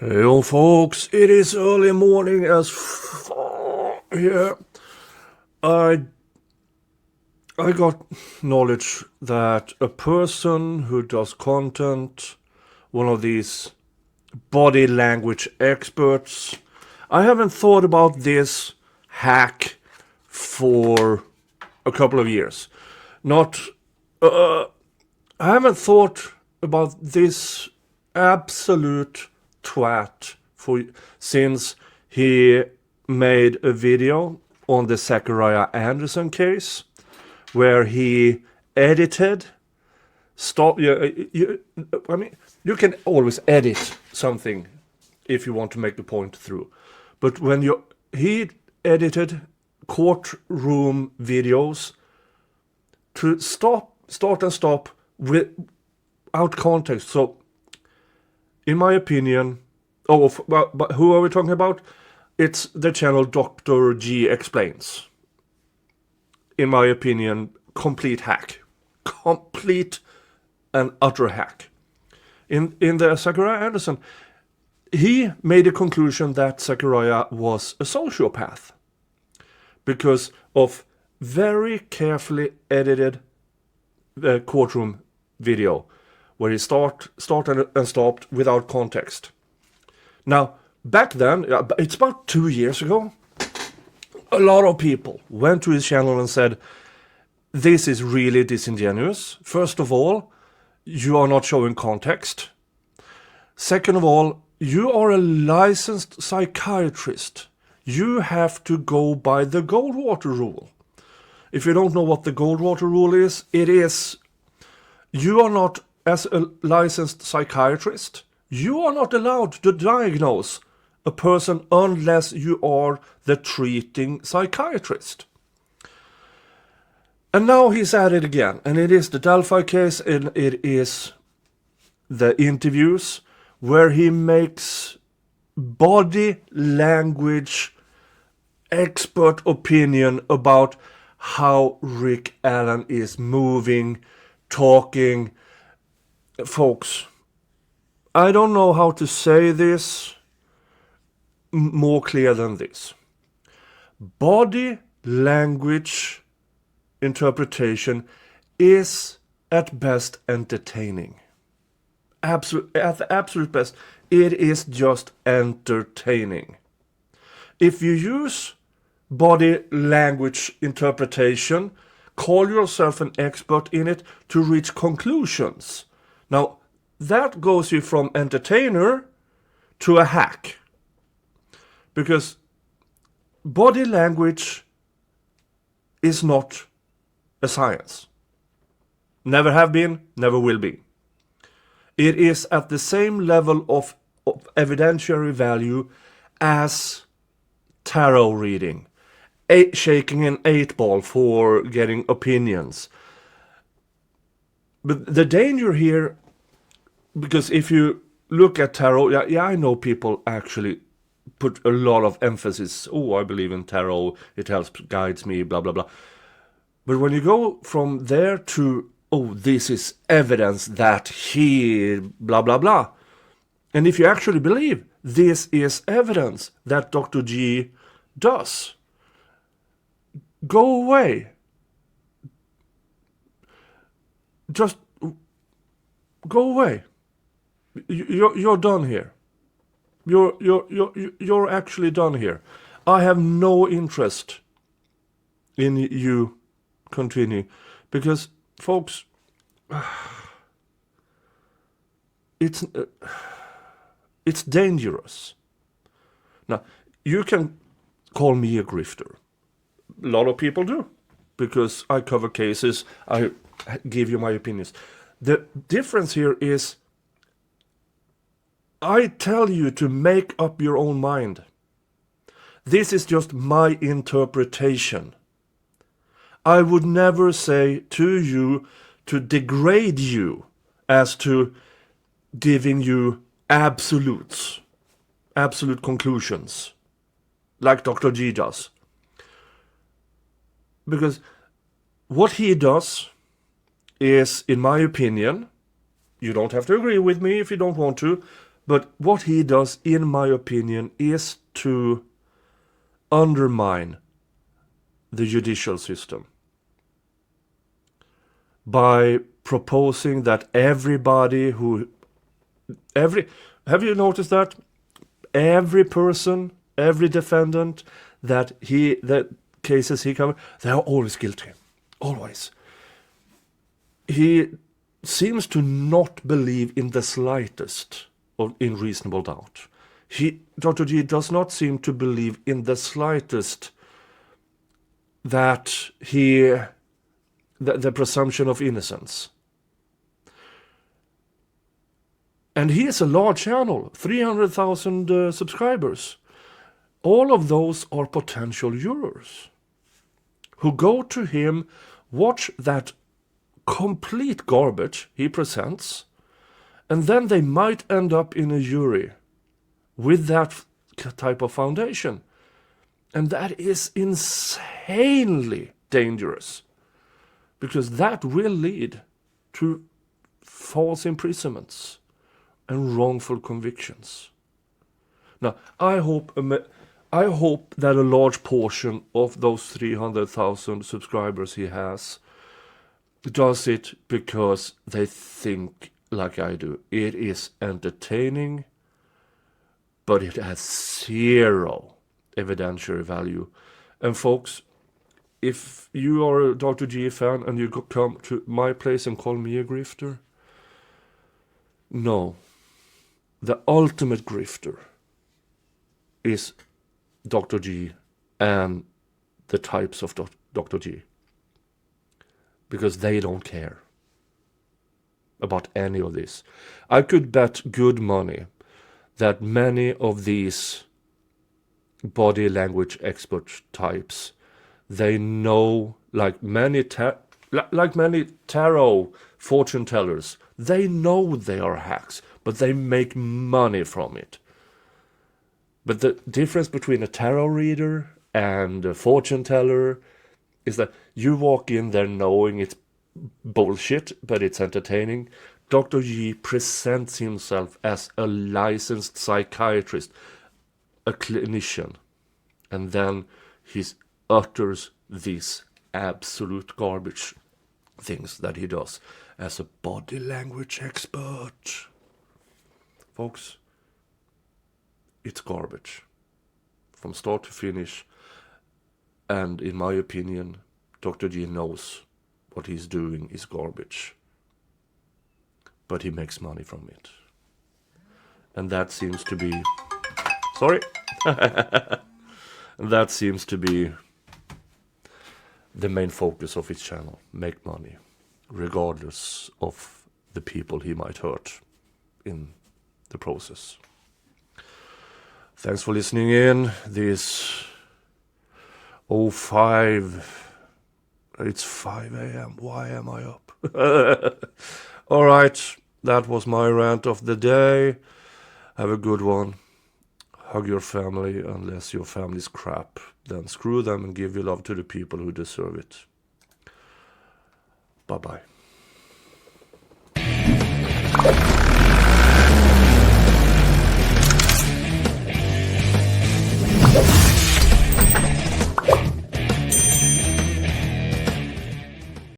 Hello, folks. It is early morning as here. I I got knowledge that a person who does content, one of these body language experts, I haven't thought about this hack for a couple of years. Not, I haven't thought about this absolute twat since he made a video on the Zachariah Anderson case where he edited I mean, you can always edit something if you want to make the point through, but he edited courtroom videos to start and stop without context. So in my opinion, but who are we talking about? It's the channel Dr. G Explains. In my opinion, complete hack. Complete and utter hack. In the Zachariah Anderson, he made a conclusion that Zachariah was a sociopath because of very carefully edited courtroom video where he started and stopped without context. Now, back then, it's about 2 years ago, a lot of people went to his channel and said, this is really disingenuous. First of all, you are not showing context. Second of all, you are a licensed psychiatrist. You have to go by the Goldwater rule. If you don't know what the Goldwater rule is, it is you are not, as a licensed psychiatrist, you are not allowed to diagnose a person unless you are the treating psychiatrist. And now he's at it again, and it is the Delphi case, and it is the interviews where he makes body language expert opinion about how Rick Allen is moving, talking. Folks, I don't know how to say this more clear than this. Body language interpretation is at best entertaining. At the absolute best, it is just entertaining. If you use body language interpretation, call yourself an expert in it to reach conclusions. Now, that goes you from entertainer to a hack. Because body language is not a science. Never have been, never will be. It is at the same level of evidentiary value as tarot reading, shaking an 8-ball for getting opinions. But the danger here, because if you look at tarot, I know people actually put a lot of emphasis, I believe in tarot, it helps, guides me, blah, blah, blah. But when you go from there to, this is evidence that he, blah, blah, blah. And if you actually believe this is evidence that Dr. G does, go away. Just go away. You're done here. You're actually done here. I have no interest in you continue, because folks, it's dangerous. Now, you can call me a grifter. A lot of people do, because I cover cases, I give you my opinions. The difference here is I tell you to make up your own mind. This is just my interpretation. I would never say to you to degrade you as to giving you absolute conclusions, like Dr. G does. Because what he does is, in my opinion, you don't have to agree with me if you don't want to, But what he does, in my opinion, is to undermine the judicial system by proposing that everybody who... Have you noticed that? Every person, every defendant that cases he covers, they are always guilty. Always. He seems to not believe in the slightest in reasonable doubt. Dr. G does not seem to believe in the slightest that the presumption of innocence. And he is a large channel, 300,000 subscribers. All of those are potential jurors who go to him, watch that complete garbage he presents, and then they might end up in a jury with that type of foundation. And that is insanely dangerous, because that will lead to false imprisonments and wrongful convictions. Now, I hope that a large portion of those 300,000 subscribers he has does it because they think like I do. It is entertaining, but it has zero evidentiary value. And folks, if you are a Dr. G fan and you come to my place and call me a grifter, no. The ultimate grifter is Dr. G and the types of Dr. G. Because they don't care about any of this. I could bet good money that many of these body language expert types, they know, like many tarot fortune tellers, they know they are hacks, but they make money from it. But the difference between a tarot reader and a fortune teller is that you walk in there knowing it's bullshit, but it's entertaining. Dr. G presents himself as a licensed psychiatrist, a clinician, and then he utters these absolute garbage things that he does as a body language expert. Folks, it's garbage from start to finish, and in my opinion, Dr. G knows what he's doing is garbage, but he makes money from it, and that seems to be that seems to be the main focus of his channel: make money, regardless of the people he might hurt in the process. Thanks for listening in. This 05, it's 5 a.m. Why am I up? All right, that was my rant of the day. Have a good one. Hug your family, unless your family's crap. Then screw them and give your love to the people who deserve it. Bye-bye.